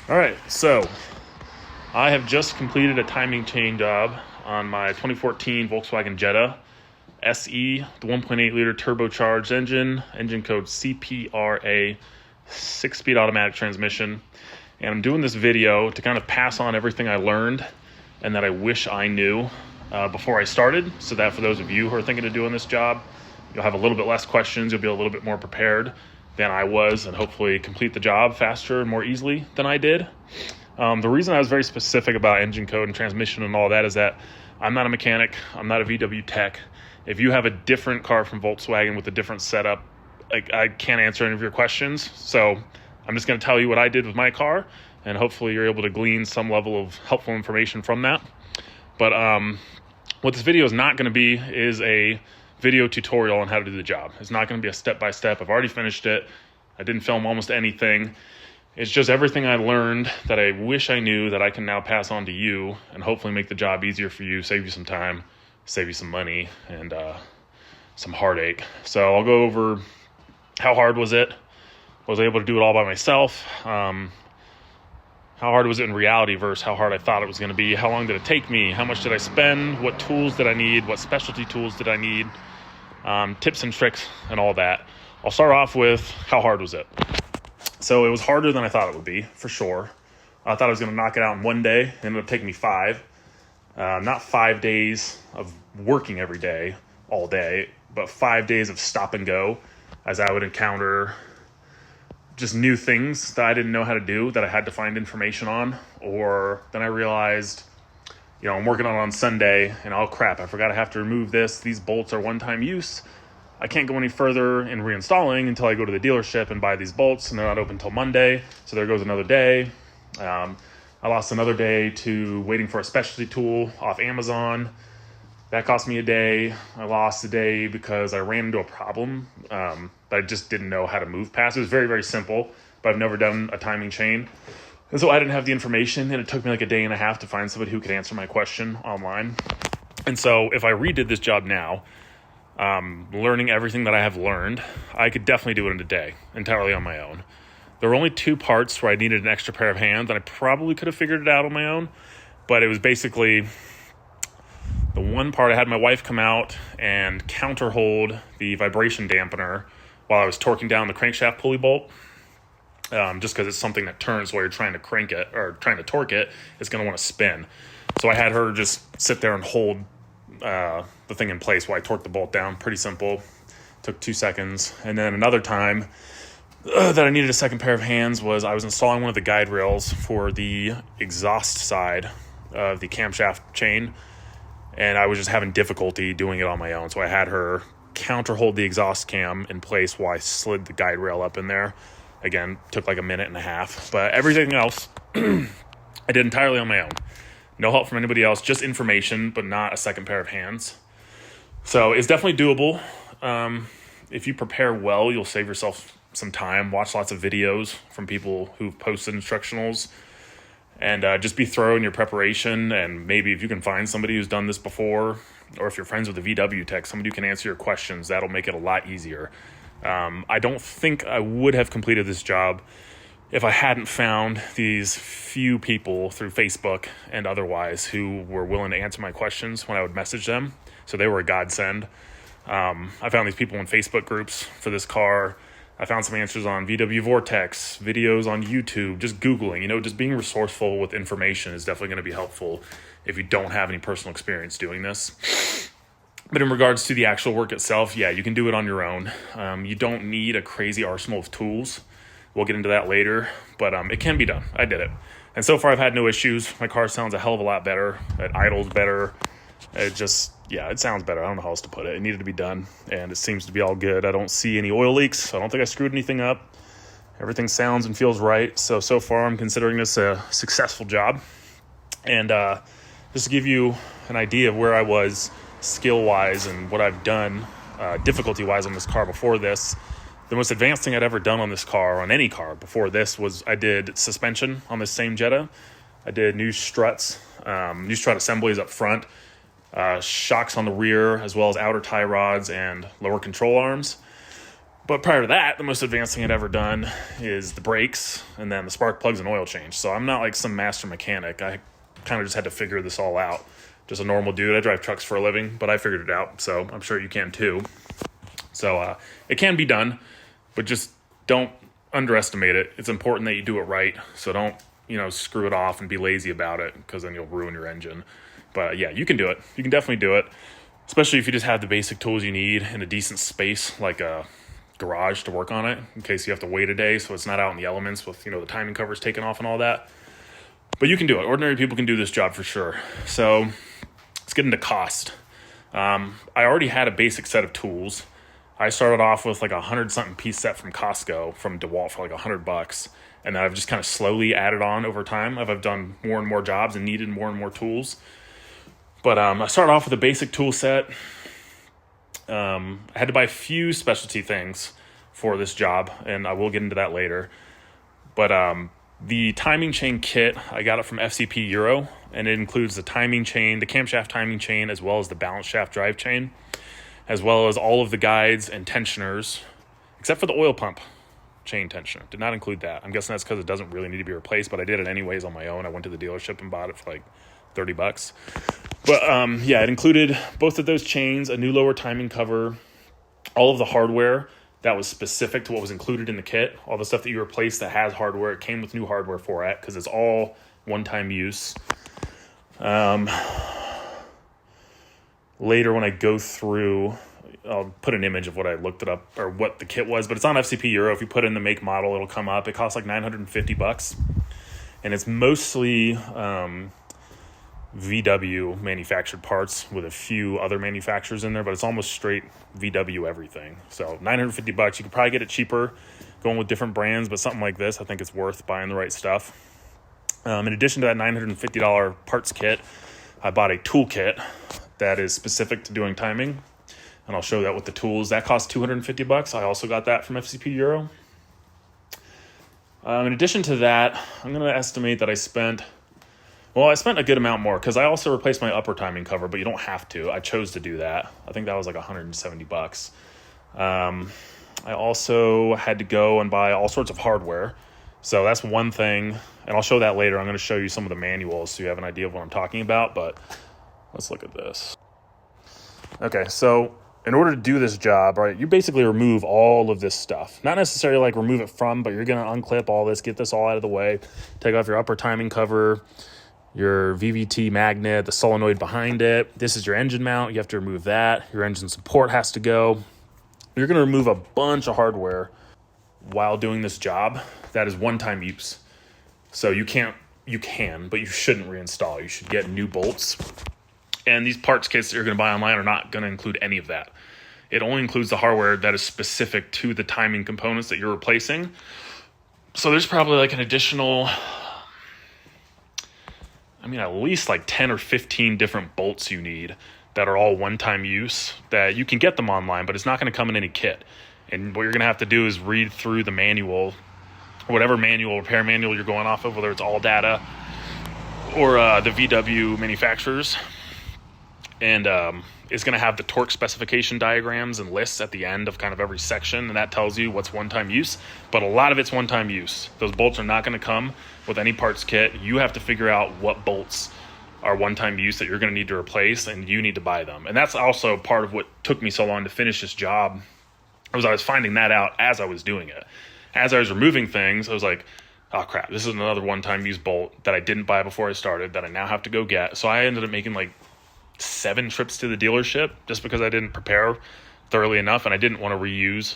All right, so I have just completed a timing chain job on my 2014 Volkswagen Jetta SE, the 1.8 liter turbocharged engine code CPRA, 6-speed automatic transmission. And I'm doing this video to kind of pass on everything I learned and that I wish I knew before I started, so that for those of you who are thinking of doing this job, you'll have a little bit less questions, you'll be a little bit more prepared than I was, and hopefully complete the job faster and more easily than I did. The reason I was very specific about engine code and transmission and all that is that I'm not a mechanic, I'm not a VW tech. If you have a different car from Volkswagen with a different setup, I can't answer any of your questions. So I'm just going to tell you what I did with my car, and hopefully you're able to glean some level of helpful information from that. But what this video is not going to be is a video tutorial on how to do the job. It's not going to be a step-by-step. I've already finished it. I didn't film almost anything. It's just everything I learned that I wish I knew that I can now pass on to you and hopefully make the job easier for you, save you some time, save you some money, and some heartache. So I'll go over how hard was it? Was I able to do it all by myself? How hard was it in reality versus how hard I thought it was going to be? How long did it take me? How much did I spend? What tools did I need? What specialty tools did I need? Tips and tricks and all that. I'll start off with how hard was it? So it was harder than I thought it would be, for sure. I thought I was going to knock it out in one day, and it would take me 5. Not 5 days of working every day, all day, but 5 days of stop and go, as I would encounter just new things that I didn't know how to do, that I had to find information on. Or then I realized, I'm working on Sunday, and oh crap, I forgot I have to remove this. These bolts are one-time use. I can't go any further in reinstalling until I go to the dealership and buy these bolts, and they're not open until Monday. So there goes another day. I lost another day to waiting for a specialty tool off Amazon. That cost me a day. I lost a day because I ran into a problem that I just didn't know how to move past. It was very, very simple, but I've never done a timing chain. And so I didn't have the information, and it took me like a day and a half to find somebody who could answer my question online. And so if I redid this job now, learning everything that I have learned, I could definitely do it in a day, entirely on my own. There were only 2 parts where I needed an extra pair of hands, and I probably could have figured it out on my own, but it was basically the one part I had my wife come out and counter hold the vibration dampener while I was torquing down the crankshaft pulley bolt. Just because it's something that turns while you're trying to crank it or trying to torque it, it's going to want to spin. So I had her just sit there and hold the thing in place while I torqued the bolt down. Pretty simple. Took 2 seconds. And then another time that I needed a second pair of hands was I was installing one of the guide rails for the exhaust side of the camshaft chain, and I was just having difficulty doing it on my own. So I had her counter hold the exhaust cam in place while I slid the guide rail up in there. Again, took like a minute and a half, but everything else I did entirely on my own. No help from anybody else, just information, but not a second pair of hands. So it's definitely doable. If you prepare well, you'll save yourself some time. Watch lots of videos from people who've posted instructionals, and just be thorough in your preparation. And maybe if you can find somebody who's done this before, or if you're friends with a VW tech, somebody who can answer your questions, that'll make it a lot easier. I don't think I would have completed this job if I hadn't found these few people through Facebook and otherwise who were willing to answer my questions when I would message them. So they were a godsend. I found these people in Facebook groups for this car. I found some answers on VW Vortex, videos on YouTube, just Googling. Just being resourceful with information is definitely going to be helpful if you don't have any personal experience doing this. But in regards to the actual work itself, yeah, you can do it on your own. You don't need a crazy arsenal of tools. We'll get into that later, but it can be done. I did it. And so far I've had no issues. My car sounds a hell of a lot better. It idles better. It sounds better. I don't know how else to put it. It needed to be done, and it seems to be all good. I don't see any oil leaks. I don't think I screwed anything up. Everything sounds and feels right. So far I'm considering this a successful job. And just to give you an idea of where I was skill-wise and what I've done difficulty-wise on this car before this, the most advanced thing I'd ever done on this car, on any car before this, was I did suspension on this same Jetta. I did new struts, new strut assemblies up front, shocks on the rear, as well as outer tie rods and lower control arms. But prior to that, the most advanced thing I'd ever done is the brakes and then the spark plugs and oil change. So I'm not like some master mechanic. I kind of just had to figure this all out. Just a normal dude. I drive trucks for a living, but I figured it out. So I'm sure you can too. So it can be done, but just don't underestimate it. It's important that you do it right. So don't, screw it off and be lazy about it, because then you'll ruin your engine. But yeah, you can do it. You can definitely do it, especially if you just have the basic tools you need in a decent space, like a garage to work on it, in case you have to wait a day so it's not out in the elements with, the timing covers taken off and all that. But you can do it. Ordinary people can do this job for sure. So let's get into cost. I already had a basic set of tools. I started off with like 100-something piece set from Costco, from DeWalt, for like $100. And then I've just kind of slowly added on over time. I've done more and more jobs and needed more and more tools. But I started off with a basic tool set. I had to buy a few specialty things for this job, and I will get into that later. But the timing chain kit, I got it from FCP Euro, and it includes the timing chain, the camshaft timing chain, as well as the balance shaft drive chain, as well as all of the guides and tensioners, except for the oil pump chain tensioner. Did not include that. I'm guessing that's because it doesn't really need to be replaced, but I did it anyways on my own. I went to the dealership and bought it for like $30. But yeah, it included both of those chains, a new lower timing cover, all of the hardware that was specific to what was included in the kit, all the stuff that you replaced that has hardware. It came with new hardware for it because it's all one-time use. Later when I go through, I'll put an image of what I looked it up, or what the kit was, but it's on FCP Euro. If you put in the make model, it'll come up. It costs like $950, and it's mostly VW manufactured parts with a few other manufacturers in there, but it's almost straight VW everything. So $950, you could probably get it cheaper going with different brands, but something like this, I think it's worth buying the right stuff. In addition to that $950 parts kit, I bought a tool kit that is specific to doing timing, and I'll show that with the tools. That costs $250. I also got that from FCP Euro. In addition to that, I'm going to estimate that I spent a good amount more, because I also replaced my upper timing cover, but you don't have to. I chose to do that. I think that was like $170. I also had to go and buy all sorts of hardware. So that's one thing, and I'll show that later. I'm going to show you some of the manuals so you have an idea of what I'm talking about, but let's look at this. Okay, so in order to do this job, right, you basically remove all of this stuff. Not necessarily like remove it from, but you're going to unclip all this, get this all out of the way, take off your upper timing cover, your VVT magnet, the solenoid behind it. This is your engine mount. You have to remove that. Your engine support has to go. You're going to remove a bunch of hardware while doing this job that is one-time use. So you can, but you shouldn't reinstall. You should get new bolts. And these parts kits that you're going to buy online are not going to include any of that. It only includes the hardware that is specific to the timing components that you're replacing. So there's probably like an additional, at least like 10 or 15 different bolts you need that are all one-time use, that you can get them online, but it's not going to come in any kit. And what you're going to have to do is read through the manual, whatever repair manual you're going off of, whether it's All Data or the VW manufacturers. And it's going to have the torque specification diagrams and lists at the end of kind of every section, and that tells you what's one-time use. But a lot of it's one-time use. Those bolts are not going to come with any parts kit. You have to figure out what bolts are one-time use that you're going to need to replace, and you need to buy them. And that's also part of what took me so long to finish this job. I was finding that out as I was doing it. As I was removing things, I was like, oh crap, this is another one-time use bolt that I didn't buy before I started that I now have to go get. So I ended up making like 7 trips to the dealership just because I didn't prepare thoroughly enough, and I didn't want to reuse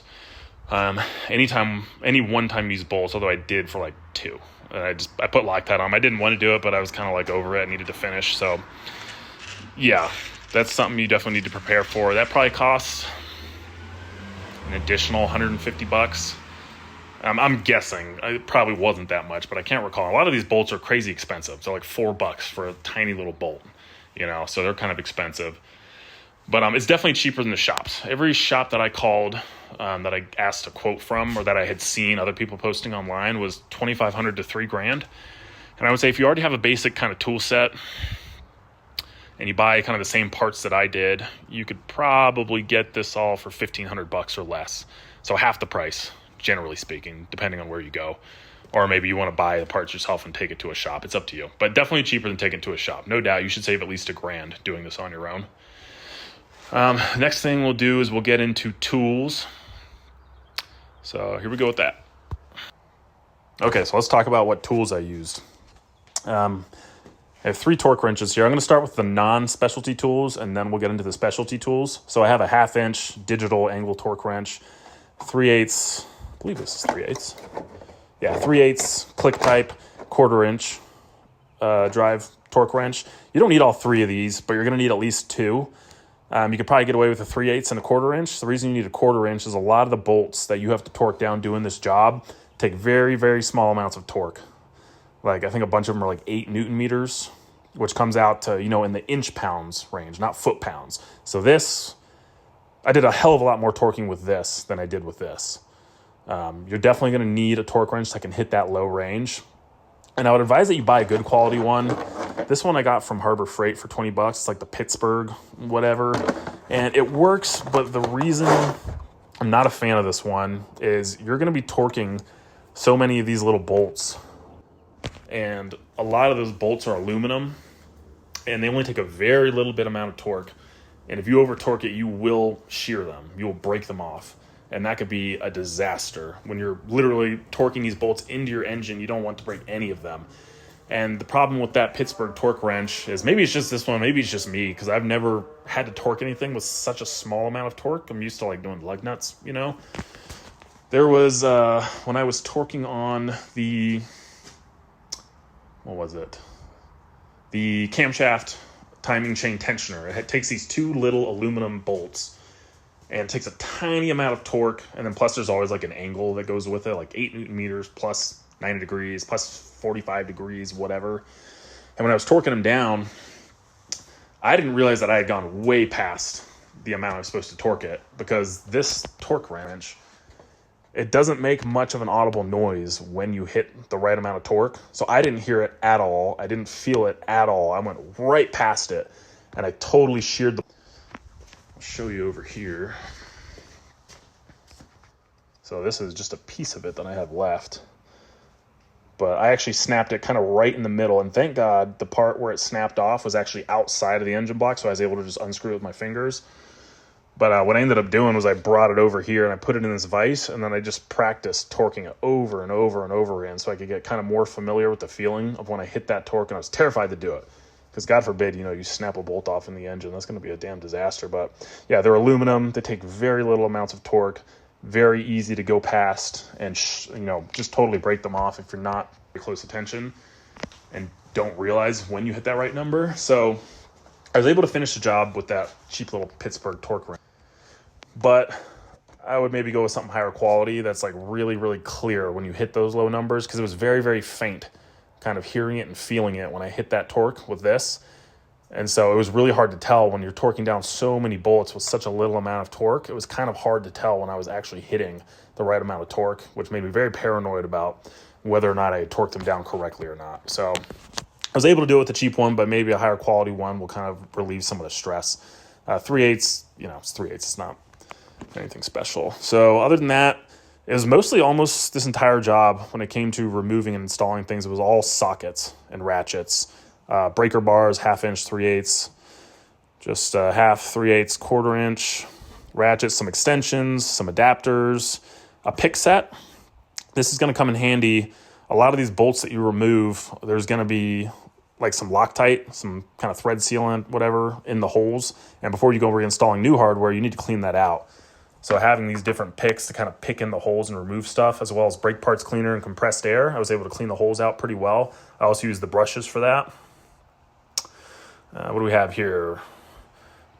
any one-time use bolts, although I did for like 2. I put Loctite on. I didn't want to do it, but I was kind of like over it. I needed to finish. So yeah, that's something you definitely need to prepare for. That probably costs an additional $150. I'm guessing it probably wasn't that much, but I can't recall. A lot of these bolts are crazy expensive. They're like $4 for a tiny little bolt, so they're kind of expensive. But it's definitely cheaper than the shops. Every shop that I called, that I asked a quote from, or that I had seen other people posting online, was $2,500 to $3,000. And I would say if you already have a basic kind of tool set and you buy kind of the same parts that I did, you could probably get this all for $1,500 or less. So half the price, generally speaking, depending on where you go. Or maybe you want to buy the parts yourself and take it to a shop. It's up to you. But definitely cheaper than taking it to a shop. No doubt you should save at least $1,000 doing this on your own. Next thing we'll do is we'll get into tools. So here we go with that. Okay, so let's talk about what tools I used. I have 3 torque wrenches here. I'm going to start with the non-specialty tools, and then we'll get into the specialty tools. So I have a 1/2-inch digital angle torque wrench, 3/8, I believe this is 3/8. Yeah, 3/8 click type, 1/4 inch drive torque wrench. You don't need all 3 of these, but you're going to need at least 2. You could probably get away with a 3/8 and a 1/4 inch. The reason you need a 1/4 inch is a lot of the bolts that you have to torque down doing this job take very, very small amounts of torque. Like, I think a bunch of them are like 8 Newton meters, which comes out to, in the inch pounds range, not foot pounds. So this, I did a hell of a lot more torquing with this than I did with this. You're definitely going to need a torque wrench that can hit that low range. And I would advise that you buy a good quality one. This one I got from Harbor Freight for $20. It's like the Pittsburgh whatever. And it works, but the reason I'm not a fan of this one is you're going to be torquing so many of these little bolts. And a lot of those bolts are aluminum, and they only take a very little bit amount of torque. And if you over torque it, you will shear them. You will break them off. And that could be a disaster. When you're literally torquing these bolts into your engine, you don't want to break any of them. And the problem with that Pittsburgh torque wrench is, maybe it's just this one, maybe it's just me, because I've never had to torque anything with such a small amount of torque. I'm used to like doing lug nuts, There was, when I was torquing on the, the camshaft timing chain tensioner. It takes these 2 little aluminum bolts and it takes a tiny amount of torque. And then plus there's always like an angle that goes with it, like 8 Newton meters plus 90 degrees, plus 45 degrees, whatever. And when I was torquing them down, I didn't realize that I had gone way past the amount I was supposed to torque it, because this torque wrench, it doesn't make much of an audible noise when you hit the right amount of torque. So I didn't hear it at all. I didn't feel it at all. I went right past it, and I totally sheared the... I'll show you over here. So this is just a piece of it that I have left. But I actually snapped it kind of right in the middle, and thank God the part where it snapped off was actually outside of the engine block, so I was able to just unscrew it with my fingers. But what I ended up doing was I brought it over here and I put it in this vise, and then I just practiced torquing it over and over and over again so I could get kind of more familiar with the feeling of when I hit that torque. And I was terrified to do it because, God forbid, you snap a bolt off in the engine. That's going to be a damn disaster. But yeah, they're aluminum. They take very little amounts of torque, very easy to go past, and just totally break them off if you're not paying close attention and don't realize when you hit that right number. So I was able to finish the job with that cheap little Pittsburgh torque wrench. But I would maybe go with something higher quality that's like really, really clear when you hit those low numbers, because it was very, very faint, kind of hearing it and feeling it when I hit that torque with this. And so it was really hard to tell when you're torquing down so many bolts with such a little amount of torque. It was kind of hard to tell when I was actually hitting the right amount of torque, which made me very paranoid about whether or not I had torqued them down correctly or not. So I was able to do it with the cheap one, but maybe a higher quality one will kind of relieve some of the stress. 3/8, it's 3/8, it's not anything special. So other than that, it was mostly almost this entire job when it came to removing and installing things. It was all sockets and ratchets, breaker bars, 1/2 inch, 3/8, just 1/2, 3/8, 1/4 inch, ratchets, some extensions, some adapters, a pick set. This is going to come in handy. A lot of these bolts that you remove, there's going to be like some Loctite, some kind of thread sealant, whatever, in the holes. And before you go reinstalling new hardware, you need to clean that out. So having these different picks to kind of pick in the holes and remove stuff, as well as brake parts cleaner and compressed air, I was able to clean the holes out pretty well. I also used the brushes for that. What do we have here?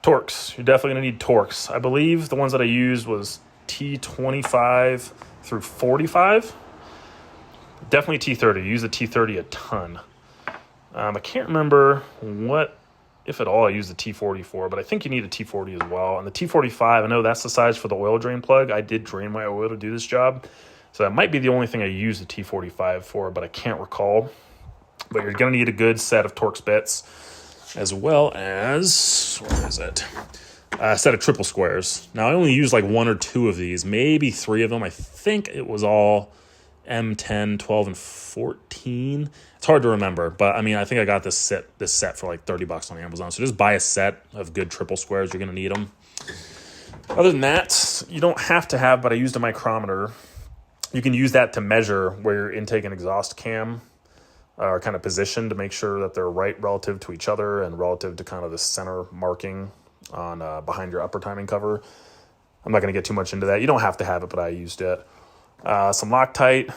Torques. You're definitely going to need torques. I believe the ones that I used was T25 through 45. Definitely T30. Use the T30 a ton. I can't remember what, if at all, I used the T40 for, but I think you need a T40 as well. And the T45, I know that's the size for the oil drain plug. I did drain my oil to do this job, so that might be the only thing I use the T45 for, but I can't recall. But you're going to need a good set of Torx bits, as well as, where is it? a set of triple squares. Now I only used like 1 or 2 of these, maybe 3 of them. I think it was all M10, 12, and 14. It's hard to remember, but I mean, I think I got this set for like $30 on Amazon. So just buy a set of good triple squares. You're going to need them. Other than that, you don't have to have, but I used a micrometer. You can use that to measure where your intake and exhaust cam are kind of positioned to make sure that they're right relative to each other and relative to kind of the center marking on behind your upper timing cover. I'm not going to get too much into that. You don't have to have it, but I used it. Some Loctite.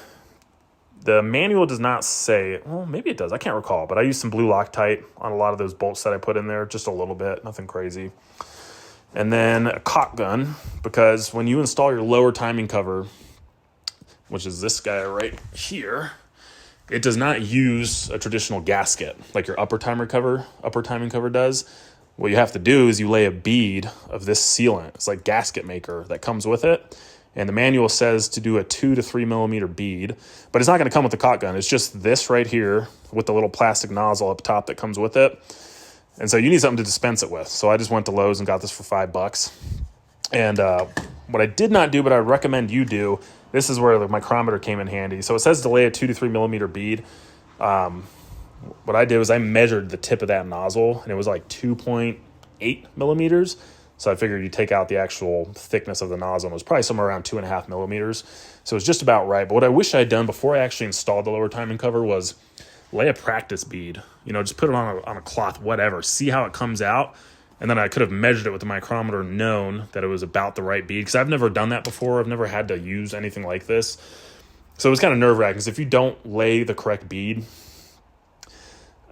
The manual does not say, well, maybe it does. I can't recall, but I used some blue Loctite on a lot of those bolts that I put in there, just a little bit, nothing crazy. And then a caulk gun, because when you install your lower timing cover, which is this guy right here, it does not use a traditional gasket like your upper timing cover does. What you have to do is you lay a bead of this sealant. It's like gasket maker that comes with it. And the manual says to do a 2 to 3 millimeter bead, but it's not going to come with the caulk gun. It's just this right here with the little plastic nozzle up top that comes with it. And so you need something to dispense it with. So I just went to Lowe's and got this for $5. And what I did not do, but I recommend you do, this is where the micrometer came in handy. So it says to lay a 2 to 3 millimeter bead. What I did was I measured the tip of that nozzle, and it was like 2.8 millimeters. So I figured you take out the actual thickness of the nozzle, and it was probably somewhere around 2.5 millimeters. So it's just about right. But what I wish I had done before I actually installed the lower timing cover was lay a practice bead. Just put it on a cloth, whatever. See how it comes out. And then I could have measured it with the micrometer, known that it was about the right bead. Because I've never done that before. I've never had to use anything like this. So it was kind of nerve-wracking, because if you don't lay the correct bead,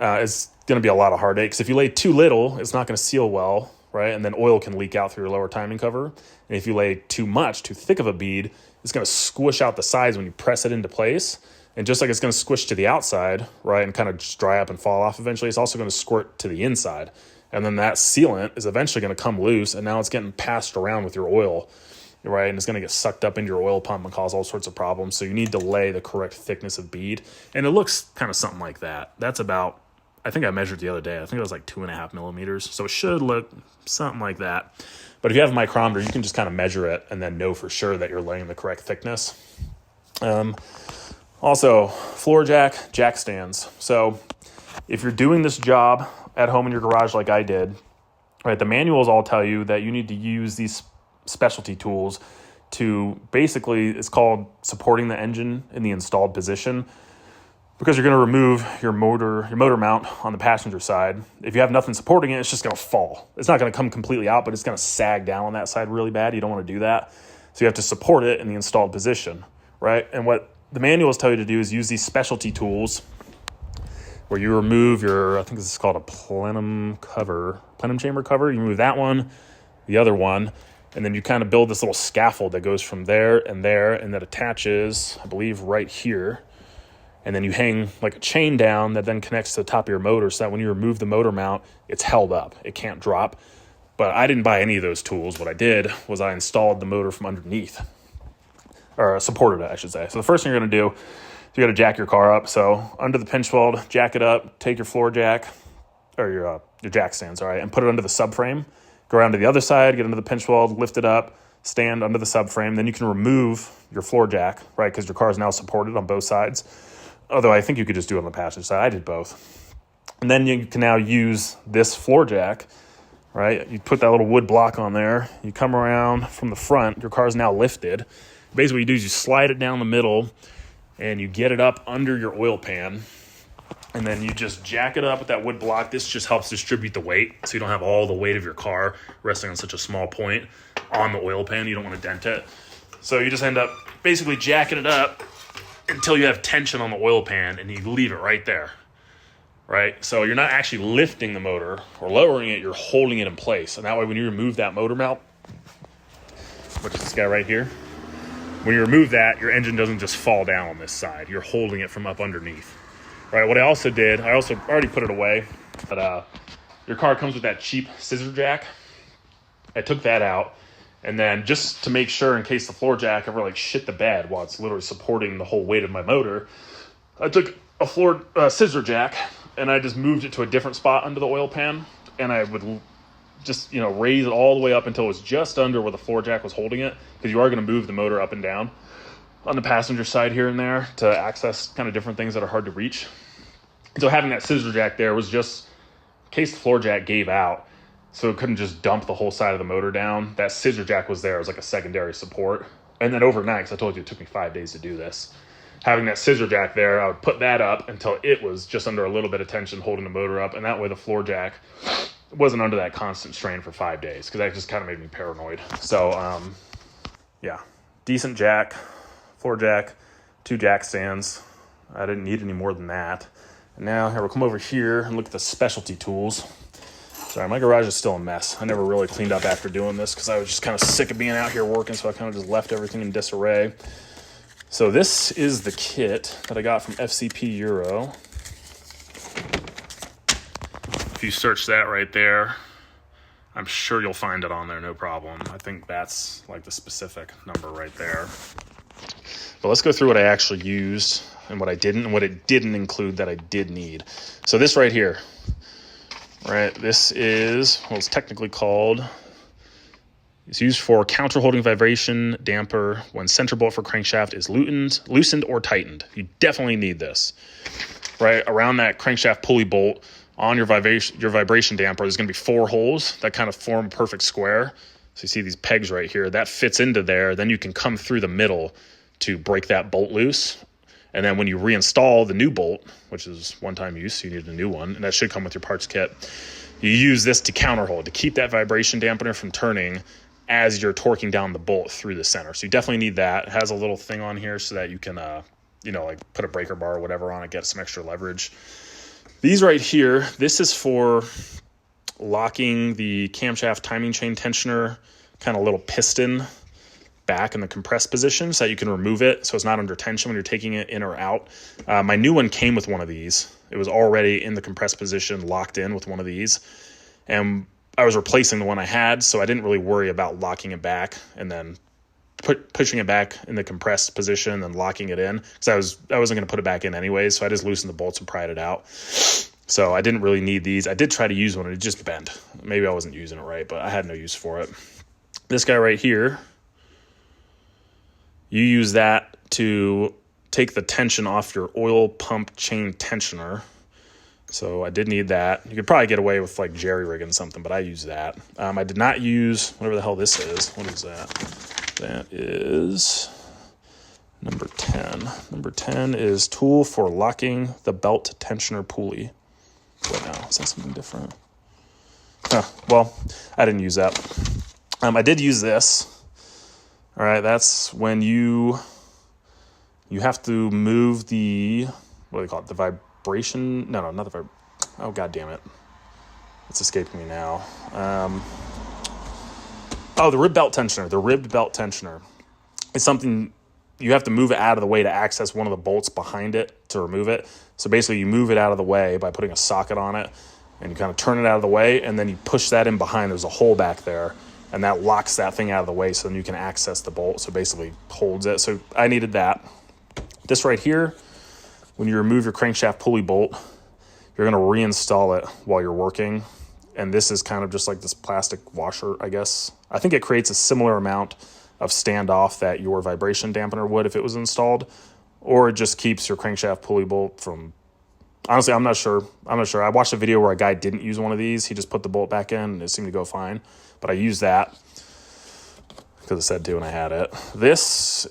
it's going to be a lot of heartache. Because if you lay too little, it's not going to seal well, right? And then oil can leak out through your lower timing cover. And if you lay too thick of a bead, it's going to squish out the sides when you press it into place. And just like it's going to squish to the outside, right, and kind of just dry up and fall off eventually, it's also going to squirt to the inside. And then that sealant is eventually going to come loose, and now it's getting passed around with your oil, right? And it's going to get sucked up into your oil pump and cause all sorts of problems. So you need to lay the correct thickness of bead. And it looks kind of something like that. That's about, I think I measured the other day, I think it was like 2.5 millimeters. So it should look something like that. But if you have a micrometer, you can just kind of measure it and then know for sure that you're laying the correct thickness. Also, floor jack stands. So if you're doing this job at home in your garage like I did, right, the manuals all tell you that you need to use these specialty tools to basically, it's called supporting the engine in the installed position, because you're going to remove your motor mount on the passenger side. If you have nothing supporting it, it's just going to fall. It's not going to come completely out, but it's going to sag down on that side really bad. You don't want to do that. So you have to support it in the installed position, right? And what the manuals tell you to do is use these specialty tools where you remove I think this is called a plenum chamber cover. You remove that one, the other one, and then you kind of build this little scaffold that goes from there, and that attaches, I believe, right here. And then you hang like a chain down that then connects to the top of your motor, so that when you remove the motor mount, it's held up. It can't drop. But I didn't buy any of those tools. What I did was I installed the motor from underneath, or supported it, I should say. So the first thing you're going to do, you got to jack your car up. So under the pinch weld, jack it up, take your floor jack, or your jack stand, and put it under the subframe. Go around to the other side, get under the pinch weld, lift it up, stand under the subframe. Then you can remove your floor jack, right, because your car is now supported on both sides. Although I think you could just do it on the passenger side. I did both. And then you can now use this floor jack, right? You put that little wood block on there. You come around from the front. Your car is now lifted. Basically what you do is you slide it down the middle, and you get it up under your oil pan, and then you just jack it up with that wood block. This just helps distribute the weight, so you don't have all the weight of your car resting on such a small point on the oil pan. You don't want to dent it. So you just end up basically jacking it up until you have tension on the oil pan, and you leave it right there, right? So you're not actually lifting the motor or lowering it, you're holding it in place. And that way when you remove that motor mount, which is this guy right here, when you remove that, your engine doesn't just fall down on this side. You're holding it from up underneath, right? What I also did, I already put it away, but your car comes with that cheap scissor jack. I took that out, and then just to make sure in case the floor jack ever like shit the bed while it's literally supporting the whole weight of my motor, I took a scissor jack and I just moved it to a different spot under the oil pan, and I would just, raise it all the way up until it was just under where the floor jack was holding it, because you are going to move the motor up and down on the passenger side here and there to access kind of different things that are hard to reach. So having that scissor jack there was just in case the floor jack gave out, so it couldn't just dump the whole side of the motor down. That scissor jack was there as like a secondary support. And then overnight, because I told you it took me 5 days to do this, having that scissor jack there, I would put that up until it was just under a little bit of tension holding the motor up, and that way the floor jack wasn't under that constant strain for 5 days, because that just kind of made me paranoid. So, yeah, decent jack, floor jack, 2 jack stands. I didn't need any more than that. And now here we'll come over here and look at the specialty tools. Sorry, my garage is still a mess. I never really cleaned up after doing this because I was just kind of sick of being out here working, so I kind of just left everything in disarray. So this is the kit that I got from FCP Euro. If you search that right there, I'm sure you'll find it on there, no problem. I think that's like the specific number right there. But let's go through what I actually used and what I didn't, and what it didn't include that I did need. So this right here, right, this is what it's technically called. It's used for counter-holding vibration damper when center bolt for crankshaft is loosened or tightened. You definitely need this, right? Around that crankshaft pulley bolt on your vibration damper, there's going to be 4 holes that kind of form a perfect square. So you see these pegs right here. That fits into there. Then you can come through the middle to break that bolt loose. And then when you reinstall the new bolt, which is one-time use, so you need a new one, and that should come with your parts kit, you use this to counterhold, to keep that vibration dampener from turning as you're torquing down the bolt through the center. So you definitely need that. It has a little thing on here so that you can, like put a breaker bar or whatever on it, get some extra leverage. These right here, this is for locking the camshaft timing chain tensioner, kind of little piston back in the compressed position so that you can remove it so it's not under tension when you're taking it in or out. My new one came with one of these. It was already in the compressed position, locked in with one of these. And I was replacing the one I had, so I didn't really worry about locking it back and then pushing it back in the compressed position and then locking it in, because I wasn't going to put it back in anyways, so I just loosened the bolts and pried it out. So I didn't really need these. I did try to use one, and it just bent. Maybe I wasn't using it right, but I had no use for it. This guy right here, you use that to take the tension off your oil pump chain tensioner. So I did need that. You could probably get away with like jerry rigging something, but I use that. I did not use whatever the hell this is. What is that? That is number 10. Number 10 is tool for locking the belt tensioner pulley. Wait, no, is that something different? Well, I didn't use that. I did use this. All right, that's when you have to move the, what do they call it? The vibration? No, not the vibration. Oh, God damn it. It's escaping me now. The ribbed belt tensioner. The ribbed belt tensioner. It's something you have to move it out of the way to access one of the bolts behind it to remove it. So basically you move it out of the way by putting a socket on it, and you kind of turn it out of the way, and then you push that in behind. There's a hole back there, and that locks that thing out of the way so then you can access the bolt. So basically holds it. So I needed that. This right here, when you remove your crankshaft pulley bolt, you're going to reinstall it while you're working. And this is kind of just like this plastic washer, I guess. I think it creates a similar amount of standoff that your vibration dampener would if it was installed, or it just keeps your crankshaft pulley bolt from, honestly, I'm not sure. I watched a video where a guy didn't use one of these. He just put the bolt back in and it seemed to go fine. But I used that because it said to and I had it. This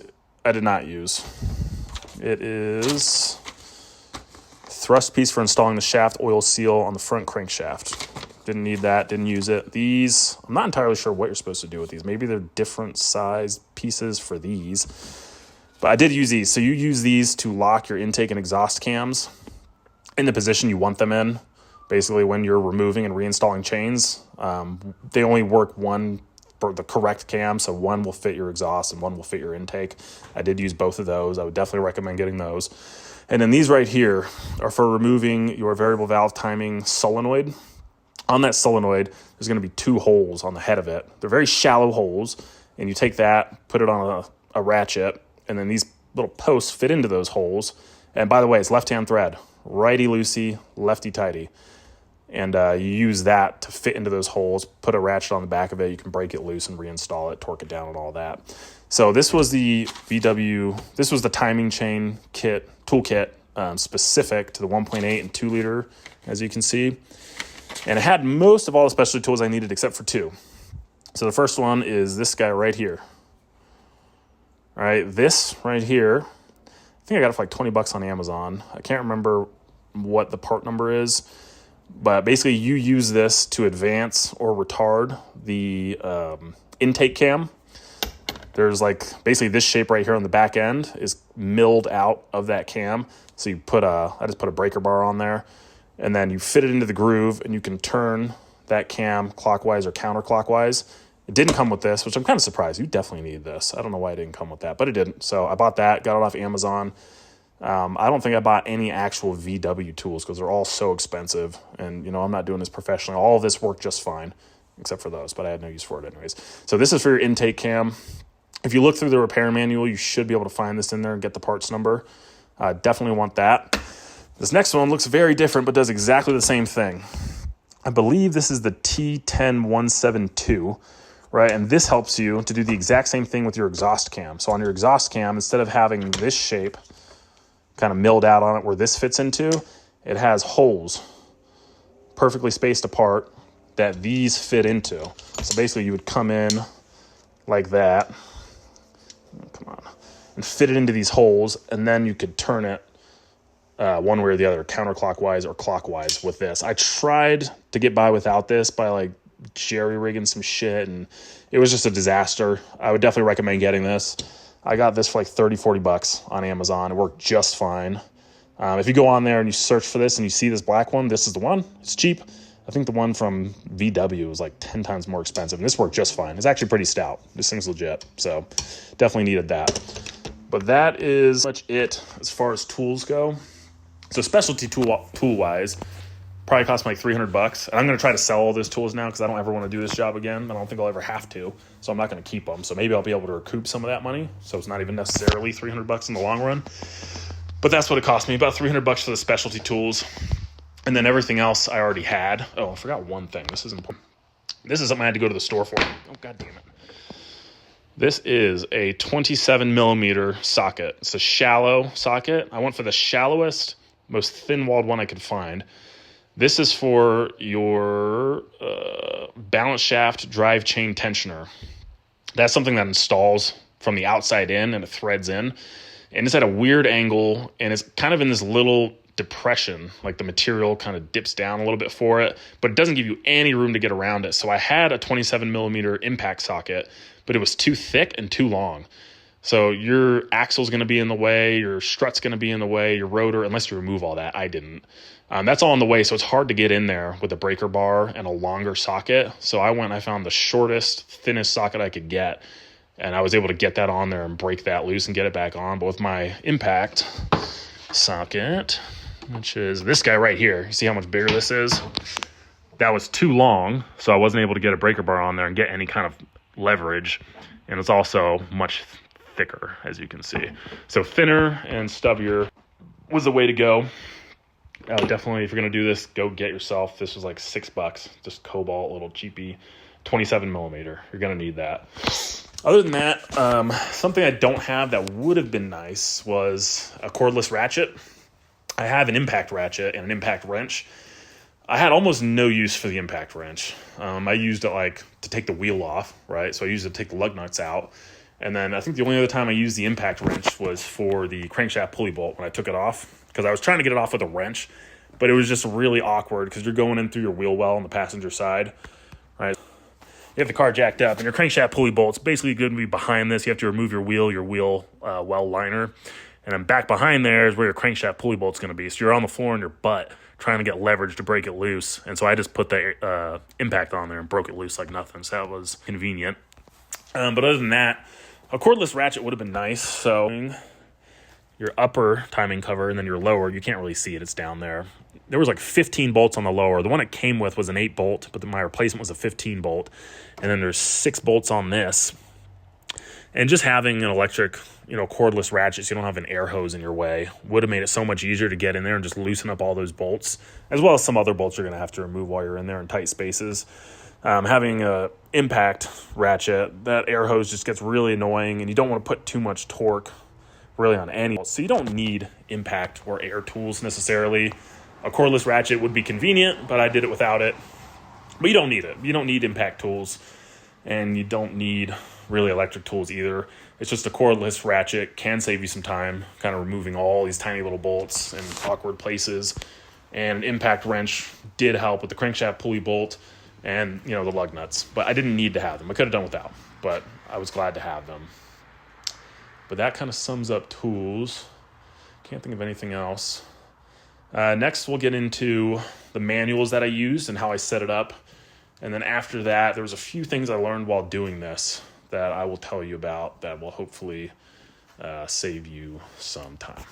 I did not use. It is thrust piece for installing the shaft oil seal on the front crankshaft. Didn't need that, didn't use it. These, I'm not entirely sure what you're supposed to do with these. Maybe they're different size pieces for these. But I did use these. So you use these to lock your intake and exhaust cams in the position you want them in. Basically, when you're removing and reinstalling chains, they only work one for the correct cam. So one will fit your exhaust and one will fit your intake. I did use both of those. I would definitely recommend getting those. And then these right here are for removing your variable valve timing solenoid. On that solenoid, there's going to be 2 holes on the head of it. They're very shallow holes, and you take that, put it on a ratchet, and then these little posts fit into those holes. And by the way, it's left-hand thread, righty-loosey, lefty-tighty. And you use that to fit into those holes, put a ratchet on the back of it. You can break it loose and reinstall it, torque it down and all that. So this was the VW, this was the timing chain kit, toolkit, specific to the 1.8 and 2 liter, as you can see. And it had most of all the specialty tools I needed except for two. So the first one is this guy right here. All right, this right here, I think I got it for like 20 bucks on Amazon. I can't remember what the part number is, but basically you use this to advance or retard the intake cam. There's like basically this shape right here on the back end is milled out of that cam. So you put I just put a breaker bar on there, and then you fit it into the groove, and you can turn that cam clockwise or counterclockwise. It didn't come with this, which I'm kind of surprised. You definitely need this. I don't know why it didn't come with that, but it didn't. So I bought that, got it off Amazon. I don't think I bought any actual VW tools because they're all so expensive. And, you know, I'm not doing this professionally. All of this worked just fine, except for those, but I had no use for it anyways. So this is for your intake cam. If you look through the repair manual, you should be able to find this in there and get the parts number. Definitely want that. This next one looks very different, but does exactly the same thing. I believe this is the T10172, right? And this helps you to do the exact same thing with your exhaust cam. So on your exhaust cam, instead of having this shape kind of milled out on it where this fits into, it has holes perfectly spaced apart that these fit into. So basically you would come in like that, come on, and fit it into these holes, and then you could turn it one way or the other, counterclockwise or clockwise with this. I tried to get by without this by like jerry rigging some shit, and it was just a disaster. I would definitely recommend getting this. I got this for like 30, 40 bucks on Amazon. It worked just fine. If you go on there and you search for this and you see this black one, this is the one. It's cheap. I think the one from VW was like 10 times more expensive, and this worked just fine. It's actually pretty stout. This thing's legit, so definitely needed that. But that is much it as far as tools go. So specialty tool-wise, probably cost me like 300 bucks. And I'm going to try to sell all those tools now because I don't ever want to do this job again. I don't think I'll ever have to, so I'm not going to keep them. So maybe I'll be able to recoup some of that money, so it's not even necessarily 300 bucks in the long run. But that's what it cost me, about 300 bucks for the specialty tools. And then everything else I already had. Oh, I forgot one thing. This is important. This is something I had to go to the store for. Oh, God damn it. This is a 27 millimeter socket. It's a shallow socket. I went for the shallowest, most thin-walled one I could find. This is for your balance shaft drive chain tensioner. That's something that installs from the outside in and it threads in. And it's at a weird angle, and it's kind of in this little depression, like the material kind of dips down a little bit for it, but it doesn't give you any room to get around it. So I had a 27 millimeter impact socket, but it was too thick and too long. So your axle's going to be in the way, your strut's going to be in the way, your rotor, unless you remove all that. I didn't. That's all in the way, so it's hard to get in there with a breaker bar and a longer socket. So I went and I found the shortest, thinnest socket I could get, and I was able to get that on there and break that loose and get it back on. But with my impact socket, which is this guy right here, you see how much bigger this is? That was too long, so I wasn't able to get a breaker bar on there and get any kind of leverage. And it's also much thicker, as you can see. So thinner and stubbier was the way to go. Definitely, if you're going to do this, go get yourself. This was like $6, just Cobalt, little cheapy, 27 millimeter. You're going to need that. Other than that, something I don't have that would have been nice was a cordless ratchet. I have an impact ratchet and an impact wrench. I had almost no use for the impact wrench. I used it like to take the wheel off, right? So I used it to take the lug nuts out. And then I think the only other time I used the impact wrench was for the crankshaft pulley bolt when I took it off, because I was trying to get it off with a wrench, but it was just really awkward because you're going in through your wheel well on the passenger side, right? You have the car jacked up, and your crankshaft pulley bolt's basically going to be behind this. You have to remove your wheel well liner, and then back behind there is where your crankshaft pulley bolt's going to be. So you're on the floor on your butt trying to get leverage to break it loose, and so I just put the impact on there and broke it loose like nothing. So that was convenient. But other than that, a cordless ratchet would have been nice. So your upper timing cover and then your lower, you can't really see it. It's down there. There was like 15 bolts on the lower. The one it came with was an 8 bolt, but my replacement was a 15 bolt. And then there's 6 bolts on this. And just having an electric, cordless ratchet, so you don't have an air hose in your way, would have made it so much easier to get in there and just loosen up all those bolts, as well as some other bolts you're going to have to remove while you're in there in tight spaces. Having a impact ratchet, that air hose just gets really annoying, and you don't want to put too much torque really on any. So you don't need impact or air tools necessarily. A cordless ratchet would be convenient, but I did it without it. But you don't need it. You don't need impact tools, and you don't need really electric tools either. It's just a cordless ratchet can save you some time, kind of removing all these tiny little bolts in awkward places. And an impact wrench did help with the crankshaft pulley bolt and the lug nuts, but I didn't need to have them. I could have done without, but I was glad to have them. But that kind of sums up tools. Can't think of anything else. Next, we'll get into the manuals that I used and how I set it up. And then after that, there was a few things I learned while doing this that I will tell you about that will hopefully save you some time.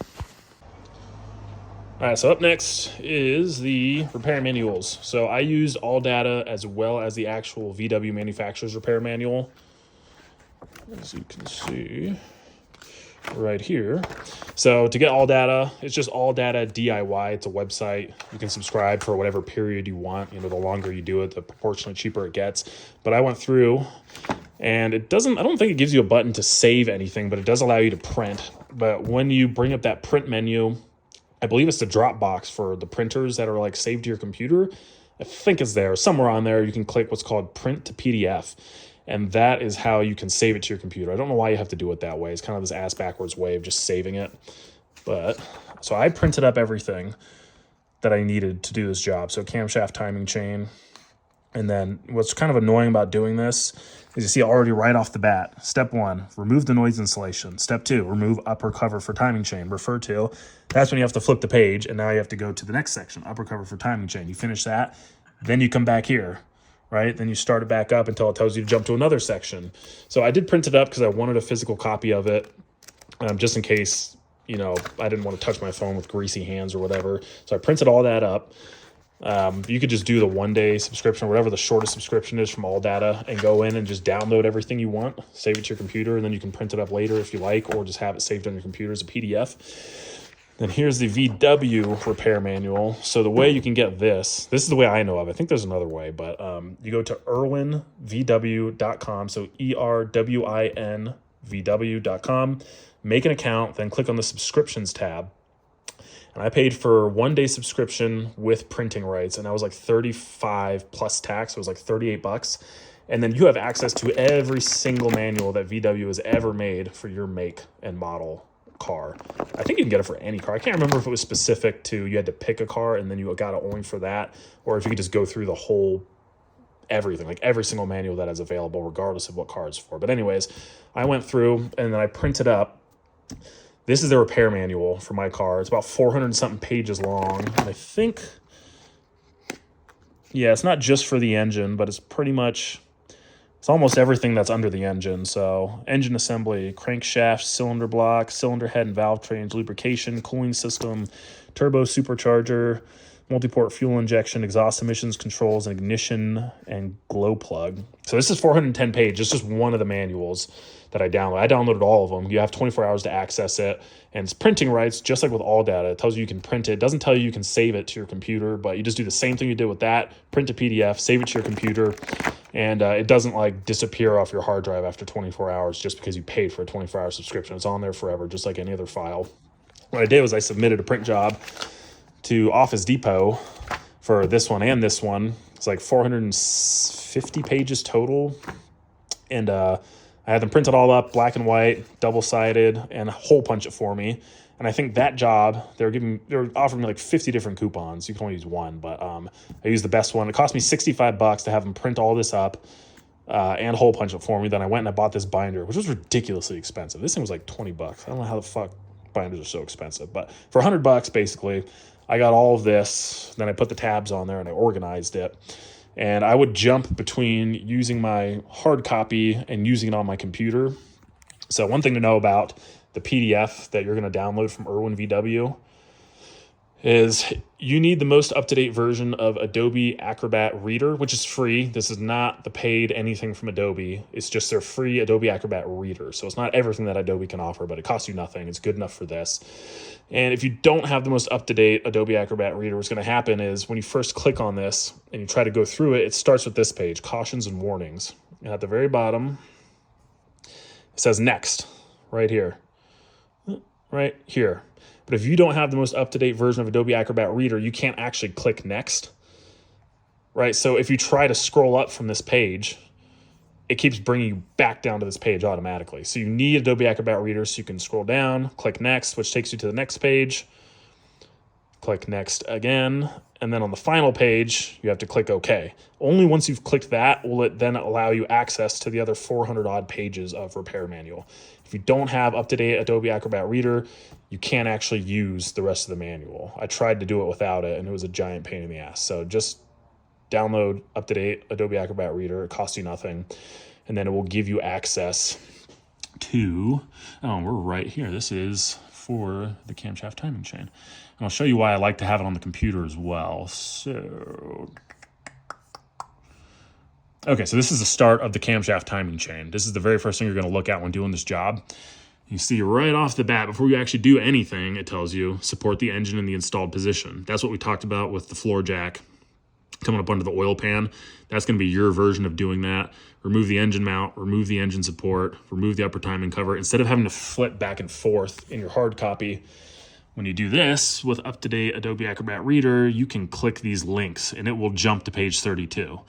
All right, so up next is the repair manuals. So I used AllData as well as the actual VW manufacturer's repair manual, as you can see right here. So to get AllData, it's just AllData DIY. It's a website. You can subscribe for whatever period you want. The longer you do it, the proportionally cheaper it gets. But I went through, and I don't think it gives you a button to save anything, but it does allow you to print. But when you bring up that print menu, I believe it's the drop box for the printers that are saved to your computer. I think it's there. Somewhere on there, you can click what's called print to PDF. And that is how you can save it to your computer. I don't know why you have to do it that way. It's kind of this ass backwards way of just saving it. But so I printed up everything that I needed to do this job. So camshaft timing chain. And then what's kind of annoying about doing this is you see already right off the bat. Step 1, remove the noise insulation. Step 2, remove upper cover for timing chain. Refer to. That's when you have to flip the page, and now you have to go to the next section, upper cover for timing chain. You finish that, then you come back here, right? Then you start it back up until it tells you to jump to another section. So I did print it up because I wanted a physical copy of it, just in case, I didn't want to touch my phone with greasy hands or whatever. So I printed all that up. You could just do the 1-day subscription or whatever the shortest subscription is from AllData and go in and just download everything you want, save it to your computer, and then you can print it up later if you like, or just have it saved on your computer as a PDF. Then here's the VW repair manual. So the way you can get this is the way I know of. I think there's another way, but you go to irwinvw.com, so ERWINVW.com, make an account, then click on the subscriptions tab. And I paid for 1-day subscription with printing rights, and I was like 35 plus tax. So it was like $38. And then you have access to every single manual that VW has ever made for your make and model car. I think you can get it for any car. I can't remember if it was specific to you had to pick a car and then you got it only for that, or if you could just go through the whole everything, like every single manual that is available, regardless of what car it's for. But anyways, I went through and then I printed up. This is the repair manual for my car. It's about 400 and something pages long. And I think, it's not just for the engine, but it's almost everything that's under the engine. So engine assembly, crankshaft, cylinder block, cylinder head and valve trains, lubrication, cooling system, turbo supercharger, multi-port fuel injection, exhaust emissions controls, and ignition and glow plug. So this is 410 pages. It's just one of the manuals that I downloaded. I downloaded all of them. You have 24 hours to access it. And it's printing rights, just like with AllData. It tells you can print it. It doesn't tell you can save it to your computer, but you just do the same thing you did with that. Print to PDF, save it to your computer, and it doesn't disappear off your hard drive after 24 hours just because you paid for a 24-hour subscription. It's on there forever, just like any other file. What I did was I submitted a print job to Office Depot for this one and this one. It's like 450 pages total. And I had them printed all up, black and white, double-sided, and hole punch it for me. And I think that job, they were offering me like 50 different coupons. You can only use one, but I used the best one. It cost me $65 to have them print all this up and hole punch it for me. Then I went and I bought this binder, which was ridiculously expensive. This thing was like $20. I don't know how the fuck binders are so expensive, but for $100 basically, I got all of this. Then I put the tabs on there and I organized it. And I would jump between using my hard copy and using it on my computer. So one thing to know about the PDF that you're going to download from Irwin VW is you need the most up-to-date version of Adobe Acrobat Reader, which is free. This is not the paid anything from Adobe. It's just their free Adobe Acrobat Reader. So it's not everything that Adobe can offer, but it costs you nothing. It's good enough for this. And if you don't have the most up-to-date Adobe Acrobat Reader, what's going to happen is when you first click on this and you try to go through it, it starts with this page, Cautions and Warnings. And at the very bottom, it says Next, right here. Right here. But if you don't have the most up-to-date version of Adobe Acrobat Reader, you can't actually click Next, right? So if you try to scroll up from this page, it keeps bringing you back down to this page automatically. So you need Adobe Acrobat Reader so you can scroll down, click Next, which takes you to the next page, click Next again, and then on the final page, you have to click OK. Only once you've clicked that will it then allow you access to the other 400-odd pages of repair manual. If you don't have up-to-date Adobe Acrobat Reader, you can't actually use the rest of the manual. I tried to do it without it, and it was a giant pain in the ass. So just download up-to-date Adobe Acrobat Reader. It costs you nothing, and then it will give you access to, oh, we're right here. This is for the camshaft timing chain. And I'll show you why I like to have it on the computer as well. So, okay, so this is the start of the camshaft timing chain. This is the very first thing you're going to look at when doing this job. You see right off the bat, before you actually do anything, it tells you support the engine in the installed position. That's what we talked about with the floor jack coming up under the oil pan. That's going to be your version of doing that. Remove the engine mount, remove the engine support, remove the upper timing cover. Instead of having to flip back and forth in your hard copy, when you do this with up-to-date Adobe Acrobat Reader, you can click these links and it will jump to page 32.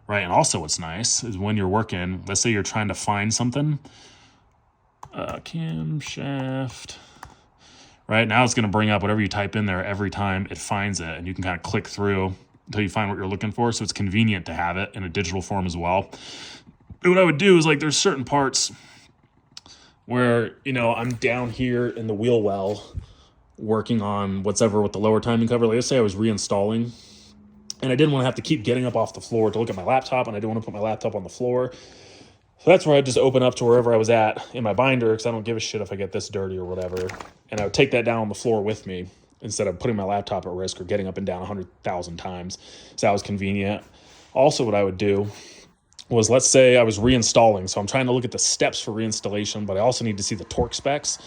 Right, and also what's nice is when you're working, let's say you're trying to find something, camshaft, right? Now it's going to bring up whatever you type in there every time it finds it, and you can kind of click through until you find what you're looking for, so it's convenient to have it in a digital form as well. But what I would do is, like, there's certain parts where, you know, I'm down here in the wheel well working on whatever with the lower timing cover. Like, let's say I was reinstalling, and I didn't want to have to keep getting up off the floor to look at my laptop, and I didn't want to put my laptop on the floor. So that's where I'd just open up to wherever I was at in my binder, because I don't give a shit if I get this dirty or whatever. And I would take that down on the floor with me instead of putting my laptop at risk or getting up and down 100,000 times. So that was convenient. Also, what I would do was, let's say I was reinstalling. So I'm trying to look at the steps for reinstallation, but I also need to see the torque specs.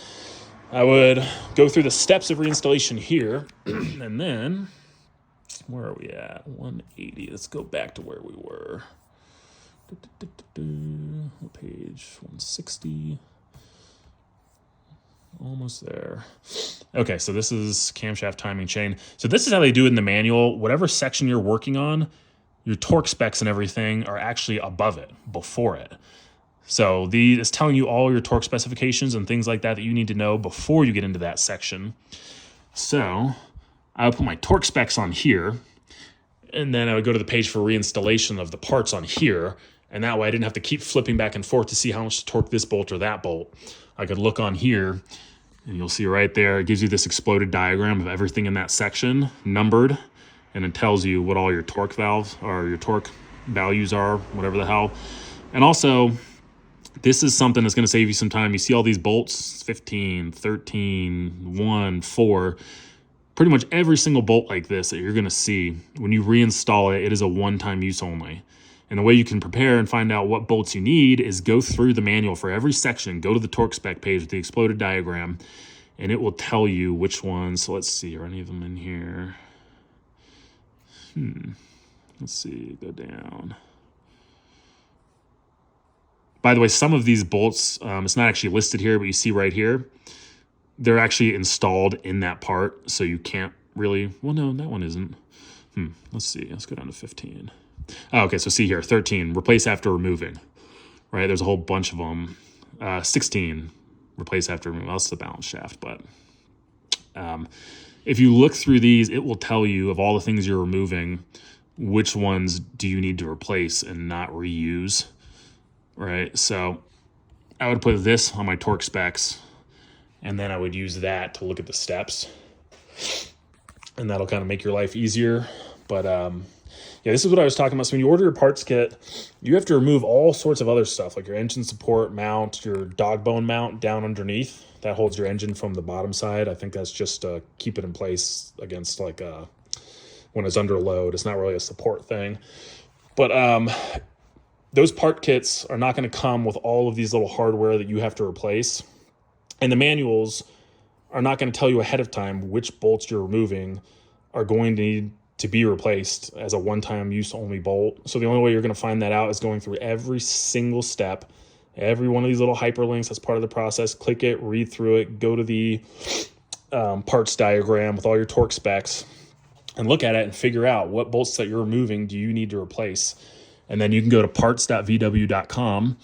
I would go through the steps of reinstallation here, and then, where are we at? 180. Let's go back to where we were. Page 160. Almost there. Okay, so this is camshaft timing chain. So this is how they do it in the manual. Whatever section you're working on, your torque specs and everything are actually above it, before it. So it's telling you all your torque specifications and things like that that you need to know before you get into that section. So I would put my torque specs on here, and then I would go to the page for reinstallation of the parts on here. And that way I didn't have to keep flipping back and forth to see how much to torque this bolt or that bolt. I could look on here, and you'll see right there, it gives you this exploded diagram of everything in that section, numbered, and it tells you what all your torque valves or your torque values are, whatever the hell. And also, this is something that's going to save you some time. You see all these bolts, 15, 13, 1, 4. Pretty much every single bolt like this that you're going to see, when you reinstall it, it is a one-time use only. And the way you can prepare and find out what bolts you need is go through the manual for every section, go to the torque spec page with the exploded diagram, and it will tell you which ones. So let's see, are any of them in here? Let's see, go down. By the way, some of these bolts, it's not actually listed here, but you see right here, they're actually installed in that part, so you can't really, well, no, that one isn't. Let's see, let's go down to 15. Oh, okay, so see here, 13, replace after removing, right? There's a whole bunch of them. 16, replace after removing. That's the balance shaft, but if you look through these, it will tell you of all the things you're removing, which ones do you need to replace and not reuse, right? So I would put this on my torque specs, and then I would use that to look at the steps, and that'll kind of make your life easier. But yeah, this is what I was talking about. So when you order your parts kit, you have to remove all sorts of other stuff, like your engine support mount, your dog bone mount down underneath. That holds your engine from the bottom side. I think that's just to keep it in place against like when it's under load. It's not really a support thing. But those part kits are not going to come with all of these little hardware that you have to replace. And the manuals are not going to tell you ahead of time which bolts you're removing are going to need to be replaced as a one-time use only bolt. So the only way you're going to find that out is going through every single step, every one of these little hyperlinks as part of the process. Click it, read through it, go to the parts diagram with all your torque specs and look at it and figure out what bolts that you're removing do you need to replace. And then you can go to parts.vw.com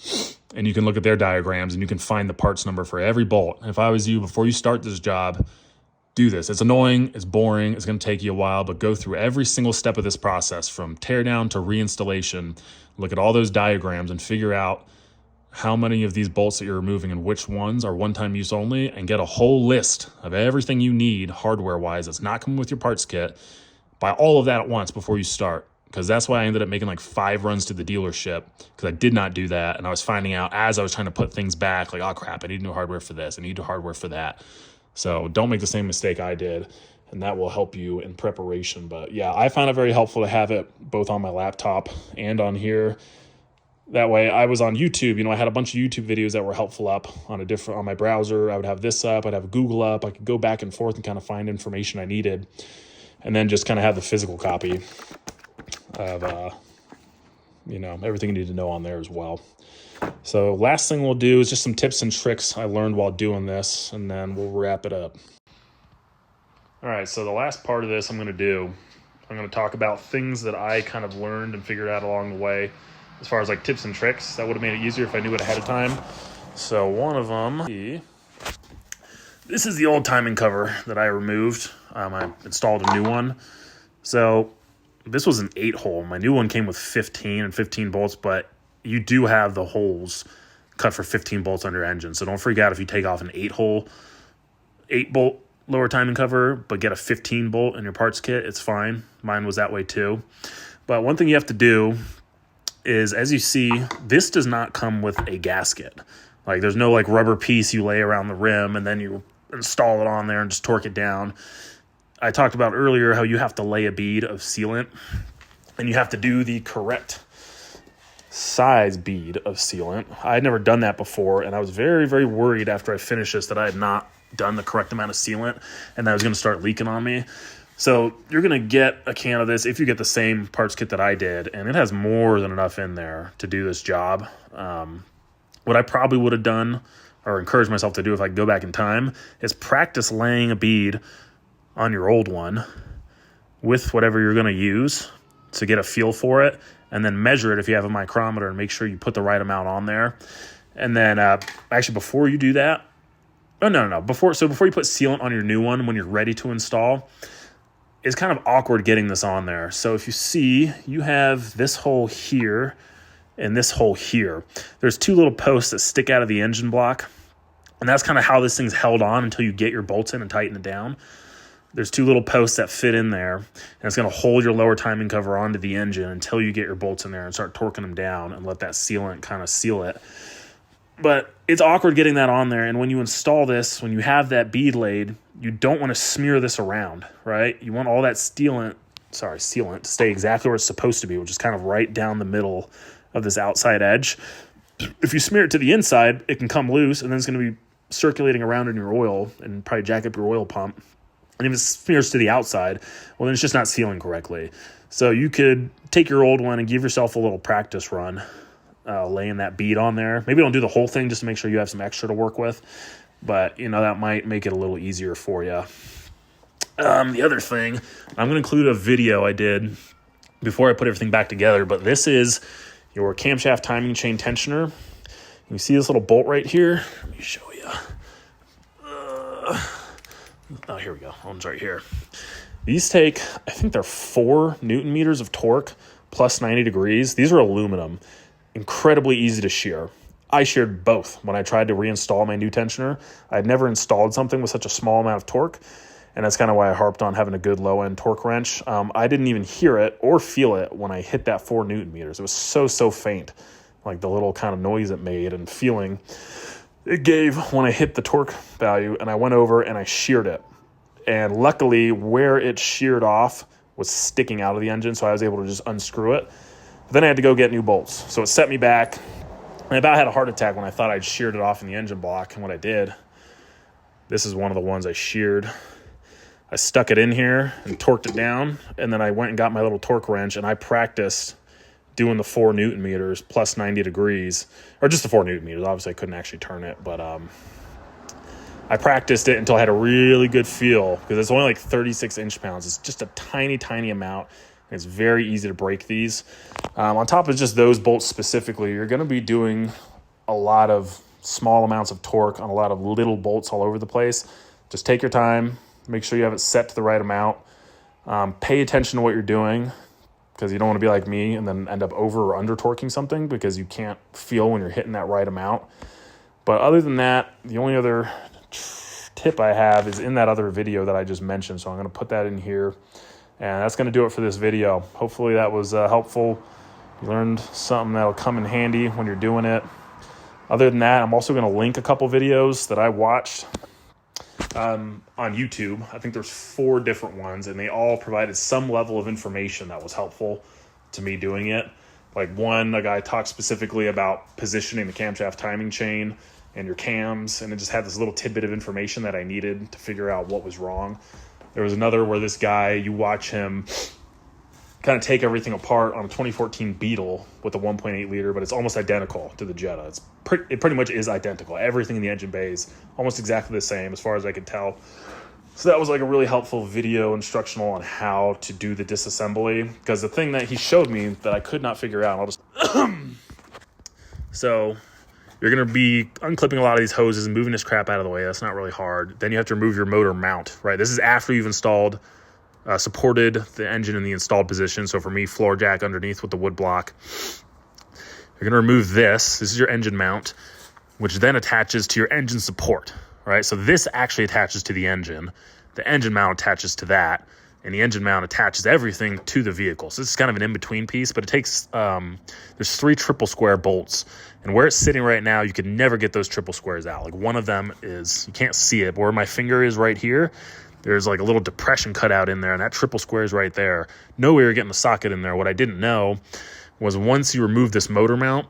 and you can look at their diagrams and you can find the parts number for every bolt. And if I was you, before you start this job, do this. It's annoying, it's boring, it's going to take you a while, but go through every single step of this process from teardown to reinstallation. Look at all those diagrams and figure out how many of these bolts that you're removing and which ones are one-time use only, and get a whole list of everything you need hardware-wise that's not coming with your parts kit. Buy all of that at once before you start, because that's why I ended up making like 5 runs to the dealership, because I did not do that. And I was finding out as I was trying to put things back, like, oh crap, I need new hardware for this, I need new hardware for that. So don't make the same mistake I did, and that will help you in preparation. But yeah, I found it very helpful to have it both on my laptop and on here. That way I was on YouTube, I had a bunch of YouTube videos that were helpful up on my browser. I would have this up, I'd have Google up. I could go back and forth and kind of find information I needed, and then just kind of have the physical copy of, everything you need to know on there as well. So last thing we'll do is just some tips and tricks I learned while doing this, and then we'll wrap it up. All right, so the last part of this I'm going to talk about things that I kind of learned and figured out along the way as far as like tips and tricks that would have made it easier if I knew it ahead of time. So one of them, this is the old timing cover that I removed. I installed a new one. So this was an 8-hole. My new one came with 15 bolts, but you do have the holes cut for 15 bolts on your engine. So don't freak out if you take off an 8-bolt lower timing cover, but get a 15 bolt in your parts kit. It's fine. Mine was that way too. But one thing you have to do is, as you see, this does not come with a gasket. Like there's no like rubber piece you lay around the rim and then you install it on there and just torque it down. I talked about earlier how you have to lay a bead of sealant, and you have to do the correct size bead of sealant. I had never done that before, and I was very, very worried after I finished this that I had not done the correct amount of sealant and that was going to start leaking on me. So you're going to get a can of this if you get the same parts kit that I did, and it has more than enough in there to do this job. What I probably would have done, or encouraged myself to do if I could go back in time, is practice laying a bead on your old one with whatever you're going to use to get a feel for it, and then measure it if you have a micrometer and make sure you put the right amount on there. And then actually before you do that, before you put sealant on your new one when you're ready to install, it's kind of awkward getting this on there. So if you see, you have this hole here and this hole here. There's 2 little posts that stick out of the engine block, and that's kind of how this thing's held on until you get your bolts in and tighten it down. There's 2 little posts that fit in there, and it's going to hold your lower timing cover onto the engine until you get your bolts in there and start torquing them down and let that sealant kind of seal it. But it's awkward getting that on there, and when you install this, when you have that bead laid, you don't want to smear this around, right? You want all that sealant to stay exactly where it's supposed to be, which is kind of right down the middle of this outside edge. If you smear it to the inside, it can come loose, and then it's going to be circulating around in your oil and probably jack up your oil pump. And if it smears to the outside, well, then it's just not sealing correctly. So you could take your old one and give yourself a little practice run, laying that bead on there. Maybe don't do the whole thing just to make sure you have some extra to work with, but that might make it a little easier for you. The other thing, I'm going to include a video I did before I put everything back together, but this is your camshaft timing chain tensioner. You see this little bolt right here? Let me show you. Oh, here we go. One's right here. These take, I think they're 4 Newton meters of torque plus 90 degrees. These are aluminum. Incredibly easy to shear. I sheared both when I tried to reinstall my new tensioner. I had never installed something with such a small amount of torque, And that's kind of why I harped on having a good low-end torque wrench. I didn't even hear it or feel it when I hit that 4 Newton meters. It was so faint, like the little kind of noise it made and feeling it gave when I hit the torque value. And I went over and I sheared it. And luckily, where it sheared off was sticking out of the engine, so I was able to just unscrew it. But then I had to go get new bolts. So it set me back. I about had a heart attack when I thought I'd sheared it off in the engine block. And what I did, this is one of the ones I sheared. I stuck it in here and torqued it down, and then I went and got my little torque wrench, and I practiced doing the 4 Newton meters plus 90 degrees, or just the 4 Newton meters. Obviously, I couldn't actually turn it, but I practiced it until I had a really good feel, because it's only like 36 inch-pounds. It's just a tiny amount. And it's very easy to break these. On top of just those bolts specifically, you're going to be doing a lot of small amounts of torque on a lot of little bolts all over the place. Just take your time. Make sure you have it set to the right amount. Pay attention to what you're doing, because you don't want to be like me and then end up over or under torquing something because you can't feel when you're hitting that right amount. But other than that, the only other tip I have is in that other video that I just mentioned. So I'm going to put that in here. And that's going to do it for this video. Hopefully that was helpful. You learned something that'll come in handy when you're doing it. Other than that, I'm also going to link a couple videos that I watched on YouTube. I think there's 4 different ones, and they all provided some level of information that was helpful to me doing it. Like a guy talked specifically about positioning the camshaft timing chain and your cams, and it just had this little tidbit of information that I needed to figure out what was wrong. There was another where this guy, you watch him kind of take everything apart on a 2014 Beetle with a 1.8 liter, but it's almost identical to the Jetta. It pretty much is identical. Everything in the engine bay is almost exactly the same as far as I could tell. So that was like a really helpful video instructional on how to do the disassembly, because the thing that he showed me that I could not figure out, so you're going to be unclipping a lot of these hoses and moving this crap out of the way. That's not really hard. Then you have to remove your motor mount, right? This is after you've installed, supported the engine in the installed position. So for me, floor jack underneath with the wood block. You're going to remove this. This is your engine mount, which then attaches to your engine support, right? So this actually attaches to the engine. The engine mount attaches to that, and the engine mount attaches everything to the vehicle. So this is kind of an in-between piece, but it takes, there's 3 triple square bolts, and where it's sitting right now, you could never get those triple squares out. Like one of them is, you can't see it, but where my finger is right here, there's like a little depression cut out in there, and that triple square is right there. No way you're getting the socket in there. What I didn't know was once you remove this motor mount,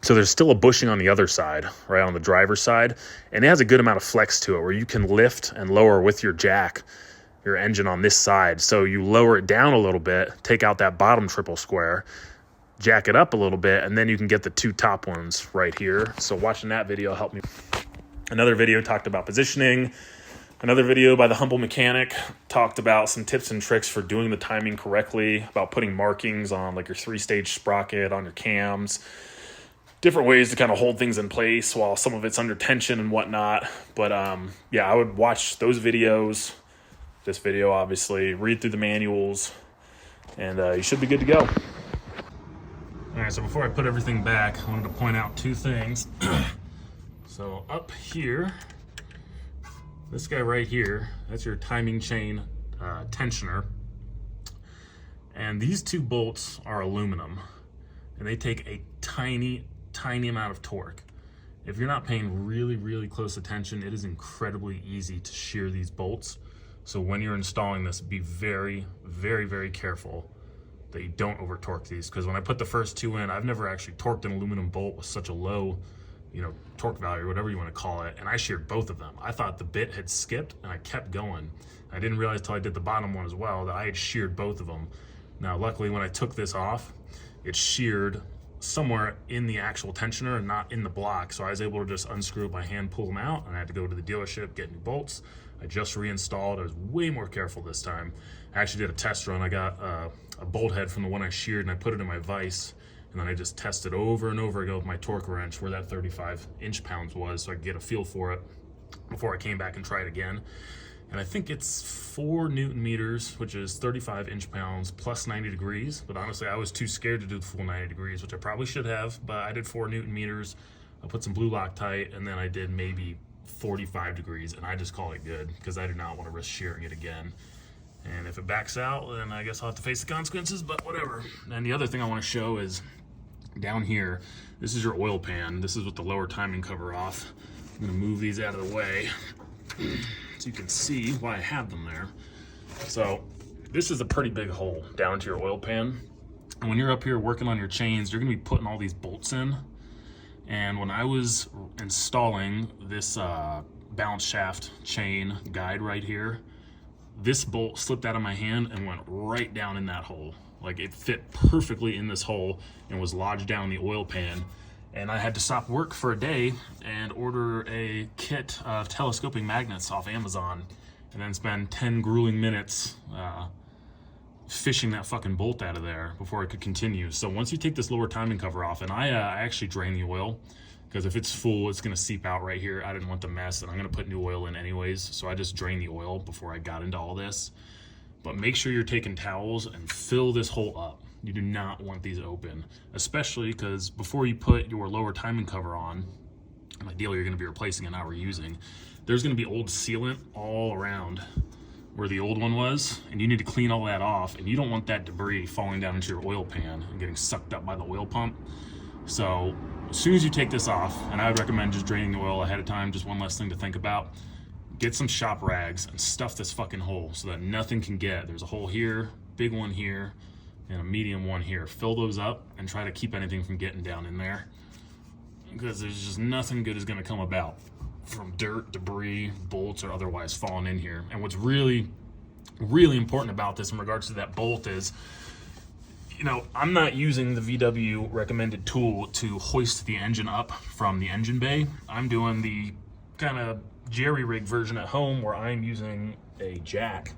so there's still a bushing on the other side, right, on the driver's side, and it has a good amount of flex to it where you can lift and lower with your jack your engine on this side. So you lower it down a little bit, take out that bottom triple square, jack it up a little bit, and then you can get the 2 top ones right here. So watching that video helped me. Another video talked about positioning. Another video by the Humble Mechanic talked about some tips and tricks for doing the timing correctly, about putting markings on like your 3-stage sprocket on your cams, different ways to kind of hold things in place while some of it's under tension and whatnot. But yeah, I would watch those videos, this video obviously, read through the manuals, and you should be good to go. All right, so before I put everything back, I wanted to point out 2 things. So up here, this guy right here, that's your timing chain tensioner. And these 2 bolts are aluminum, and they take a tiny amount of torque. If you're not paying really close attention, it is incredibly easy to shear these bolts. So when you're installing this, be very careful that you don't over torque these, because when I put the first 2 in, I've never actually torqued an aluminum bolt with such a low, torque value, or whatever you want to call it, and I sheared both of them. I thought the bit had skipped, and I kept going. I didn't realize till I did the bottom one as well that I had sheared both of them. Now, luckily, when I took this off, it sheared somewhere in the actual tensioner and not in the block, so I was able to just unscrew it by hand, pull them out, and I had to go to the dealership, get new bolts. I just reinstalled. I was way more careful this time. I actually did a test run. I got a bolt head from the one I sheared, and I put it in my vise, and then I just tested over and over again with my torque wrench where that 35 inch-pounds was, so I could get a feel for it before I came back and tried again. And I think it's 4 Newton meters, which is 35 inch-pounds plus 90 degrees. But honestly, I was too scared to do the full 90 degrees, which I probably should have, but I did 4 Newton meters. I put some blue Loctite, and then I did maybe 45 degrees, and I just call it good because I do not want to risk shearing it again. And if it backs out, then I guess I'll have to face the consequences, but whatever. And the other thing I want to show is down here, this is your oil pan. This is with the lower timing cover off. I'm gonna move these out of the way so you can see why I have them there. So this is a pretty big hole down to your oil pan. And when you're up here working on your chains, you're gonna be putting all these bolts in. And when I was installing this balance shaft chain guide right here, this bolt slipped out of my hand and went right down in that hole. Like, it fit perfectly in this hole and was lodged down the oil pan. And I had to stop work for a day and order a kit of telescoping magnets off Amazon, and then spend 10 grueling minutes fishing that fucking bolt out of there before I could continue. So once you take this lower timing cover off, and I actually drain the oil, because if it's full, it's gonna seep out right here. I didn't want the mess, and I'm gonna put new oil in anyways, so I just drained the oil before I got into all this. But make sure you're taking towels and fill this hole up. You do not want these open, especially because before you put your lower timing cover on, and ideally you're gonna be replacing it, not reusing, there's gonna be old sealant all around where the old one was, and you need to clean all that off, and you don't want that debris falling down into your oil pan and getting sucked up by the oil pump. So as soon as you take this off, and I would recommend just draining the oil ahead of time, just one less thing to think about, get some shop rags and stuff this fucking hole so that nothing can get. There's a hole here, big one here, and a medium one here. Fill those up and try to keep anything from getting down in there, because there's just nothing good is gonna come about from dirt, debris, bolts, or otherwise falling in here. And what's really, really important about this in regards to that bolt is, you know, I'm not using the VW recommended tool to hoist the engine up from the engine bay. I'm doing the kind of jerry-rig version at home, where I'm using a jack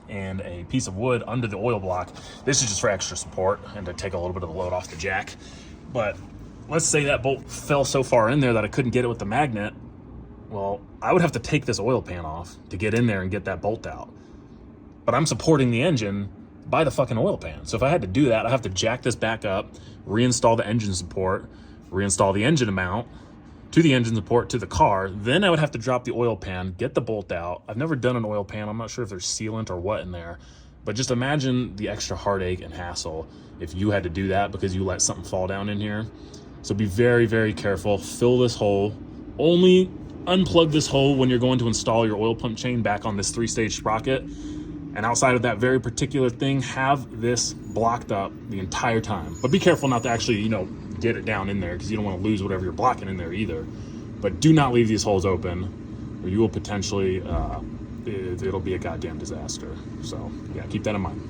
and a piece of wood under the oil block. This is just for extra support and to take a little bit of the load off the jack. But let's say that bolt fell so far in there that I couldn't get it with the magnet. Well, I would have to take this oil pan off to get in there and get that bolt out. But I'm supporting the engine by the fucking oil pan. So if I had to do that, I have to jack this back up, reinstall the engine support, reinstall the engine mount to the engine support to the car. Then I would have to drop the oil pan, get the bolt out. I've never done an oil pan. I'm not sure if there's sealant or what in there, but just imagine the extra heartache and hassle if you had to do that because you let something fall down in here. So be very, very careful. Fill this hole. Only unplug this hole when you're going to install your oil pump chain back on this 3-stage sprocket. And outside of that very particular thing, have this blocked up the entire time. But be careful not to actually, you know, get it down in there, because you don't want to lose whatever you're blocking in there either. But do not leave these holes open, or you will potentially, it'll be a goddamn disaster. So yeah, keep that in mind.